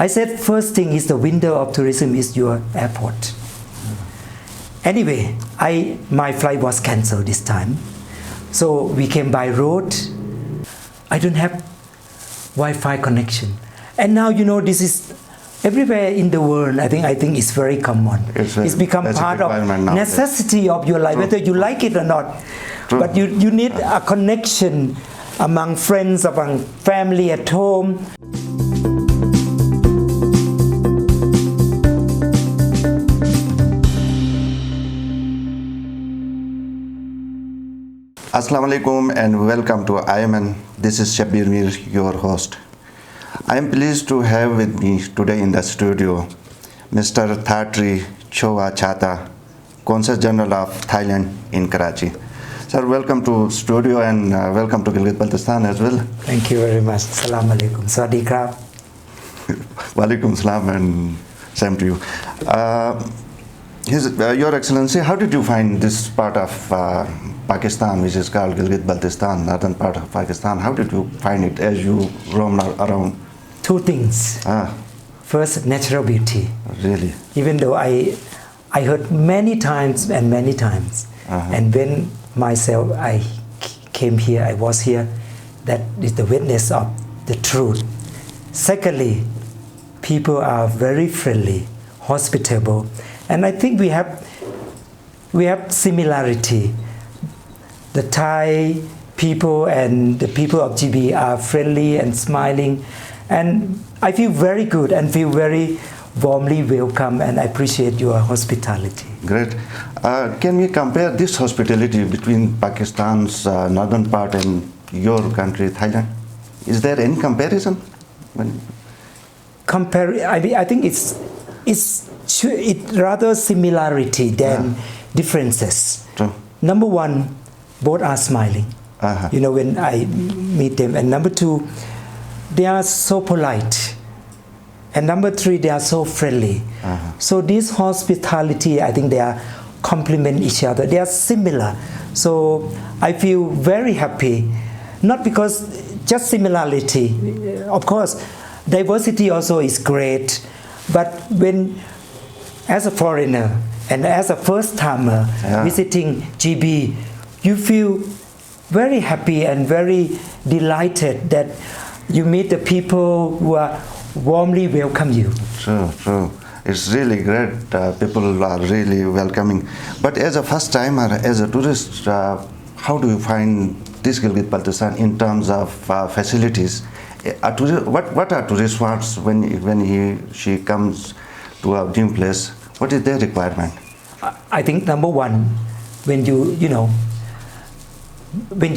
I said first thing is the window of tourism is your airport. Anyway, my flight was cancelled this time. So we came by road. I don't have Wi-Fi connection. And now this is everywhere in the world. I think it's very common. It's become part of necessity of your life, whether you like it or not. But you need a connection among friends, among family at home. Assalamu alaikum and welcome to IMN. This is Shabbir Mir, your host. I am pleased to have with me today in the studio Mr. Thatri Chowachata, Consul General of Thailand in Karachi. Sir, welcome to studio and welcome to Gilgit-Baltistan as well. Thank you very much. Assalamu alaikum. Sawadee krab. Walaikum salam and same to you. Your Excellency, how did you find this part of Pakistan, which is called Gilgit-Baltistan, northern part of Pakistan? How did you find it as you roamed around? Two things. First, natural beauty. Really? Even though I heard many times, and when myself I came here, I was here, that is the witness of the truth. Secondly, people are very friendly, hospitable, and I think we have similarity. The Thai people and the people of GB are friendly and smiling, and I feel very good and feel very warmly welcome, and I appreciate your hospitality. Great. Can we compare this hospitality between Pakistan's northern part and your country, Thailand? Is there any comparison? I think it's rather similarity than differences. True. Number one, both are smiling. When I meet them, and number two, they are so polite, and number three, they are so friendly. So this hospitality, I think they are complement each other. They are similar. So I feel very happy, not because just similarity. Of course, diversity also is great, but when as a foreigner and as a first-timer visiting GB, you feel very happy and very delighted that you meet the people who are warmly welcome you. True. It's really great. People are really welcoming. But as a first-timer, as a tourist, how do you find this Gilgit-Baltistan in terms of facilities? What are tourists wants when she comes to a new place? What is their requirement? I think number one, when you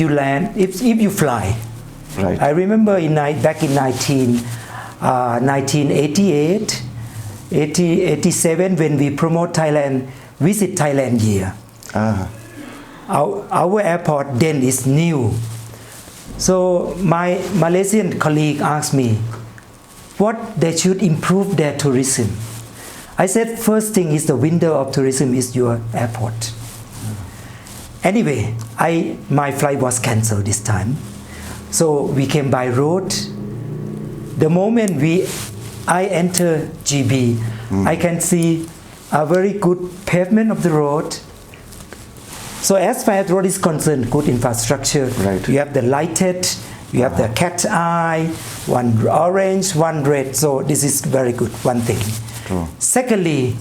land, if you fly. Right. I remember back in 1988, 87, when we promote Thailand, Visit Thailand year. Our airport then is new. So my Malaysian colleague asked me what they should improve their tourism. I said first thing is the window of tourism is your airport. Anyway, my flight was cancelled this time. So we came by road. The moment I enter GB, I can see a very good pavement of the road. So as far as road is concerned, good infrastructure. Right. You have the lighted, you have the cat eye, one orange, one red. So this is very good, one thing. True. Secondly,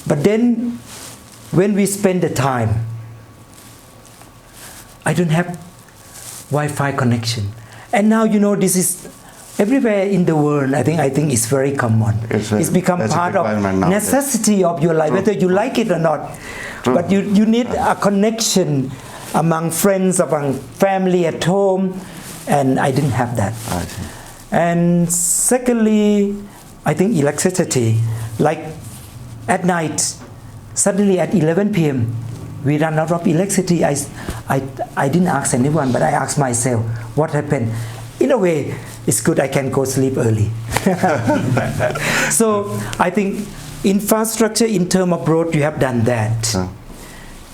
but then when we spend the time, I don't have Wi-Fi connection. And now this is everywhere in the world. I think it's very common. It's become part of necessity of your life, whether you like it or not. True. But you need a connection among friends, among family at home, and I didn't have that. I see. And secondly, I think electricity. Like at night, suddenly at 11 p.m., we ran out of electricity. I didn't ask anyone, but I asked myself, what happened? In a way, it's good I can go sleep early. So I think infrastructure in terms of road, you have done that.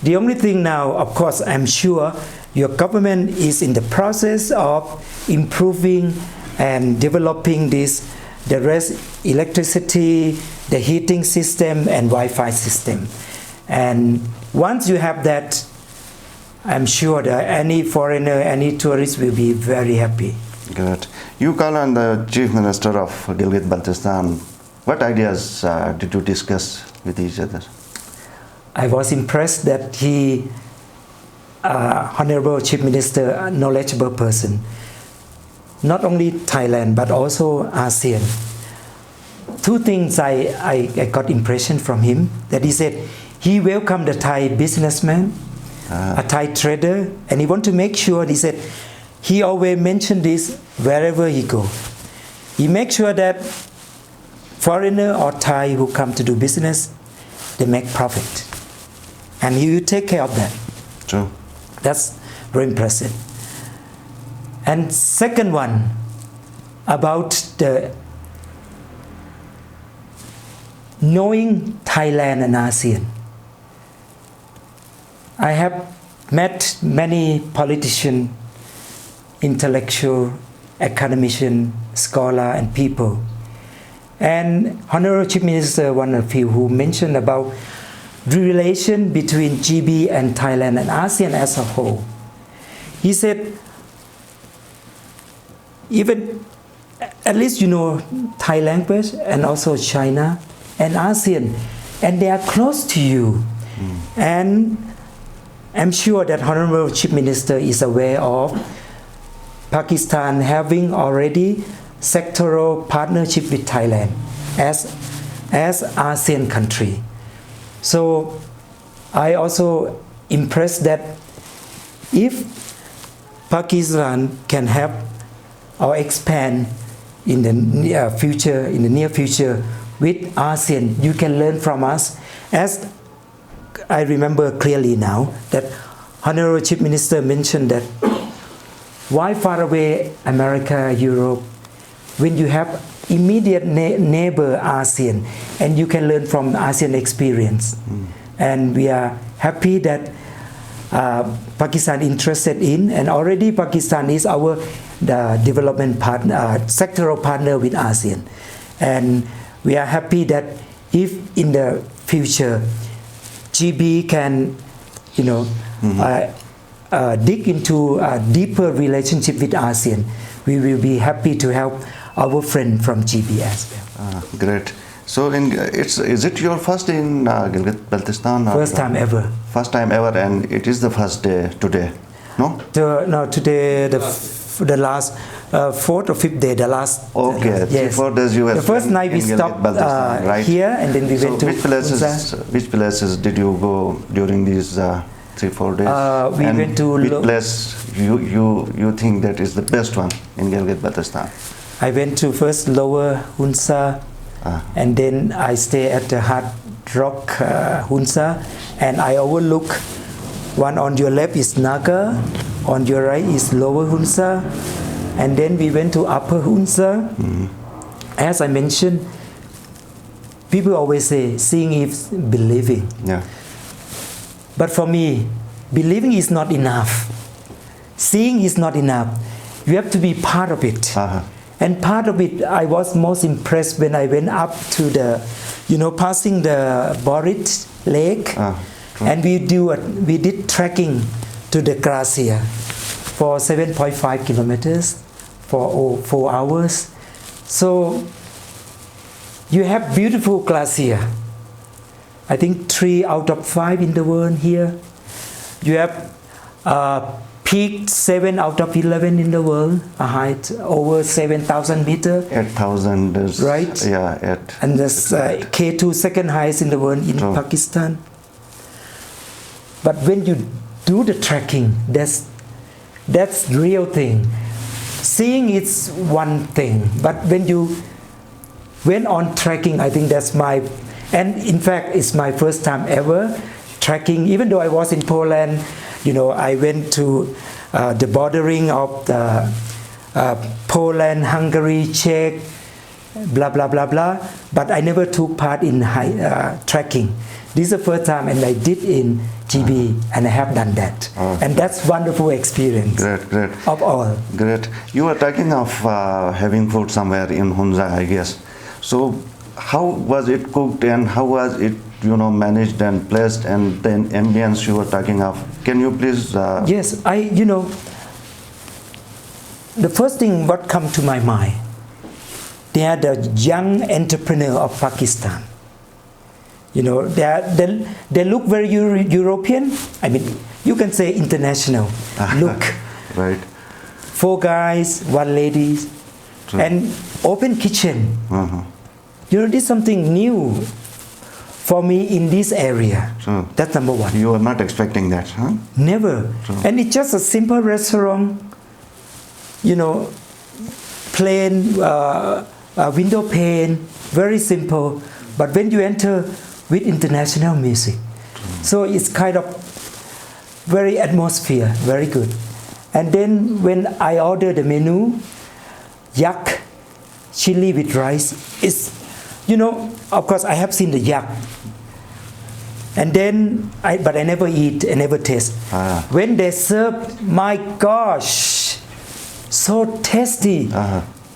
The only thing now, of course, I'm sure your government is in the process of improving and developing this The rest, electricity, the heating system, and Wi-Fi system. And once you have that, I'm sure that any foreigner, any tourist will be very happy. Good. You call on the Chief Minister of Gilgit-Baltistan. What ideas did you discuss with each other? I was impressed that he, Honorable Chief Minister, a knowledgeable person. Not only Thailand, but also ASEAN. Two things I got impression from him, that he said he welcomed the Thai businessman, a Thai trader, and he want to make sure, he said, he always mentioned this wherever he go. He make sure that foreigner or Thai who come to do business, they make profit. And he will take care of that. True. That's very impressive. And second one, about the knowing Thailand and ASEAN. I have met many politicians, intellectual, academician, scholar, and people. And Honorable Chief Minister, one of you who mentioned about the relation between GB and Thailand and ASEAN as a whole. He said, even at least you know Thai language and also China and ASEAN, and they are close to you. And I'm sure that Honorable Chief Minister is aware of Pakistan having already sectoral partnership with Thailand as ASEAN country. So I also impressed that if Pakistan can have or expand in the near future with ASEAN, you can learn from us. As I remember clearly now that Honorable Chief Minister mentioned that why far away America, Europe, when you have immediate neighbor ASEAN, and you can learn from ASEAN experience. And we are happy that Pakistan interested in, and already Pakistan is our development partner, sectoral partner with ASEAN. And we are happy that if in the future GB can, dig into a deeper relationship with ASEAN, we will be happy to help our friend from GB as well. Great. So, is it your first day in Gilgit-Baltistan? First time ever. First time ever, and it is the first day today, no? No, today the last fourth or fifth day, the last. Okay, yes. 4 days you were. The first night we stopped right? here, and then we went to which places did you go during these 3-4 days? We went to. Which place you think that is the best one in Gilgit-Baltistan? I went to first Lower Hunza, and then I stay at the Hard Rock Hunza, and I overlook one on your left is Naga, on your right is Lower Hunza, and then we went to Upper Hunza. As I mentioned, people always say seeing is believing. Yeah. But for me, believing is not enough. Seeing is not enough. You have to be part of it. And part of it, I was most impressed when I went up to the, passing the Borit Lake, and we did trekking to the glacier for 7.5 kilometers for 4 hours. So you have beautiful glacier. I think 3 out of 5 in the world here. You have peak 7 out of 11 in the world, a height over 7,000 meters. 8,000 is right. Yeah, 8. And that's K2 second highest in the world in Pakistan. But when you do the trekking, that's real thing. Seeing is one thing, but when you went on trekking, I think that's my. And in fact, it's my first time ever trekking. Even though I was in Poland, I went to the bordering of the Poland, Hungary, Czech, blah blah blah blah. But I never took part in trekking. This is the first time, and I did in GB, and I have done that, and that's wonderful experience. Great. Of all. Great. You were talking of having food somewhere in Hunza, I guess. So, how was it cooked, and how was it, managed and placed, and then ambience you were talking of? Can you please? Yes, the first thing what come to my mind, they are the young entrepreneur of Pakistan. They look very European. I mean, you can say international look. Right. 4 guys, 1 lady, and open kitchen. This is something new for me in this area. That's number 1. You were not expecting that, huh? Never. And it's just a simple restaurant. Plain window pane, very simple. But when you enter with international music, so it's kind of very atmosphere, very good. And then when I order the menu, yak, chili with rice, is, of course I have seen the yak. And then, but I never eat, I never taste. When they serve, my gosh, so tasty.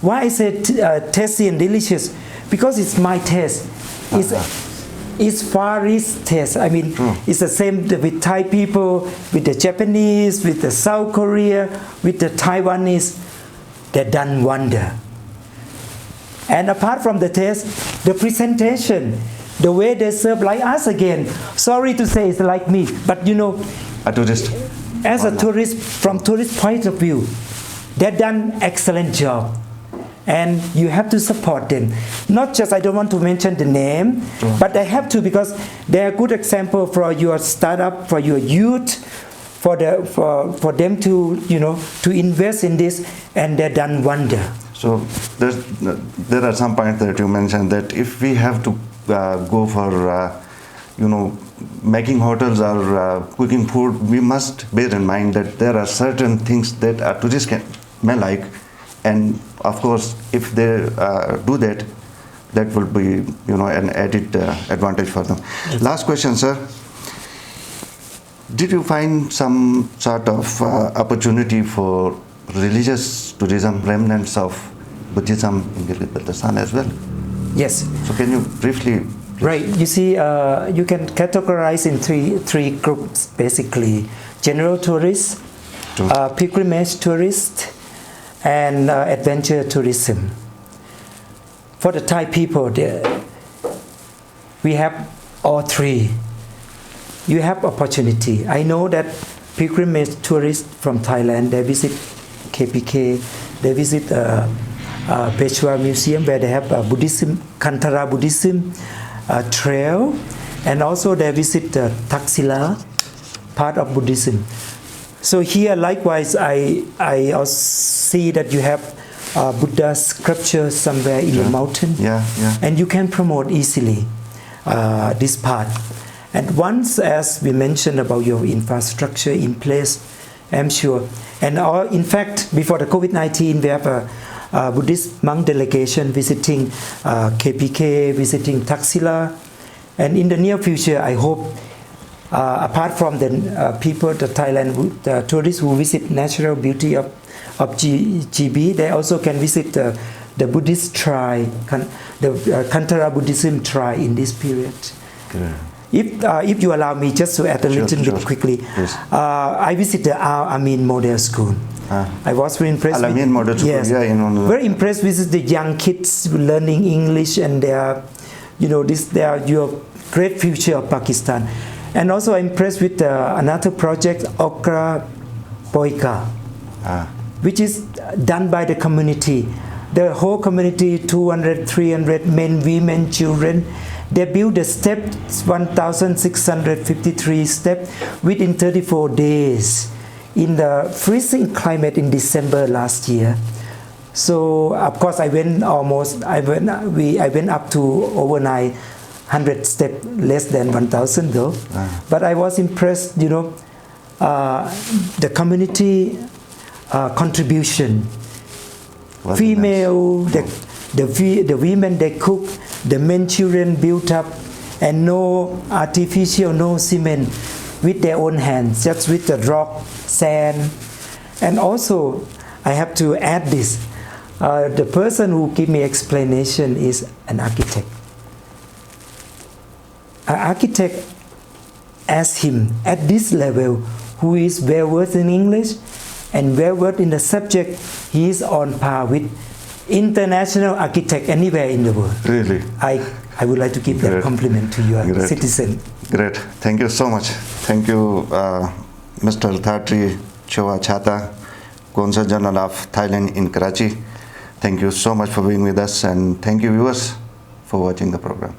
Why I say tasty and delicious? Because it's my taste. It's Far East taste. I mean, it's the same with Thai people, with the Japanese, with the South Korea, with the Taiwanese. They've done wonder. And apart from the taste, the presentation, the way they serve like us again. Sorry to say it's like me, but a tourist. As a tourist, from tourist point of view, they've done excellent job. And you have to support them. Not just, I don't want to mention the name, but I have to, because they're a good example for your startup, for your youth, for them to to invest in this, and they've done wonder. So there are some points that you mentioned, that if we have to go for making hotels or cooking food, we must bear in mind that there are certain things that a tourist may like. And of course, if they do that, that will be, an added advantage for them. Yes. Last question, sir. Did you find some sort of opportunity for religious tourism, remnants of Buddhism in Gilgit-Baltistan as well? Yes. So can you briefly? Right. You see, you can categorize in three groups basically: general tourists, pilgrimage tourists, and adventure tourism. For the Thai people, we have all 3. You have opportunity. I know that pilgrimage tourists from Thailand, they visit KPK, they visit Pechwa Museum, where they have Buddhism, Kantara Buddhism trail, and also they visit Taxila, part of Buddhism. So here, likewise, I also see that you have Buddha sculpture somewhere in the mountain, and you can promote easily this part. And once, as we mentioned about your infrastructure in place, I'm sure. And in fact, before the COVID-19, we have a Buddhist monk delegation visiting KPK, visiting Taxila, and in the near future, I hope. Apart from the people, the Thailand, the tourists who visit natural beauty of GB, they also can visit the Buddhist shrine, the Kantara Buddhism shrine in this period. If you allow me just to add a little bit quickly, I visited the Al Amin Model School. I was very impressed. Al Amin Model School, very impressed with the young kids learning English, and they are, they are your great future of Pakistan. And also I'm impressed with another project, Okra Poika, which is done by the community. The whole community, 200, 300 men, women, children, they built the steps, 1,653 steps within 34 days in the freezing climate in December last year. So of course I went up to over 900 steps, less than 1,000 though. But I was impressed, the community contribution. Female, the women they cook, the men children built up, and no artificial, no cement, with their own hands, just with the rock, sand. And also, I have to add this, the person who give me explanation is an architect. An architect asked him at this level, who is well versed in English and well versed in the subject, he is on par with international architect anywhere in the world. Really? I would like to give that compliment to your citizen. Great. Thank you so much. Thank you, Mr. Thatri Chowachata, Consul General of Thailand in Karachi. Thank you so much for being with us, and thank you viewers for watching the program.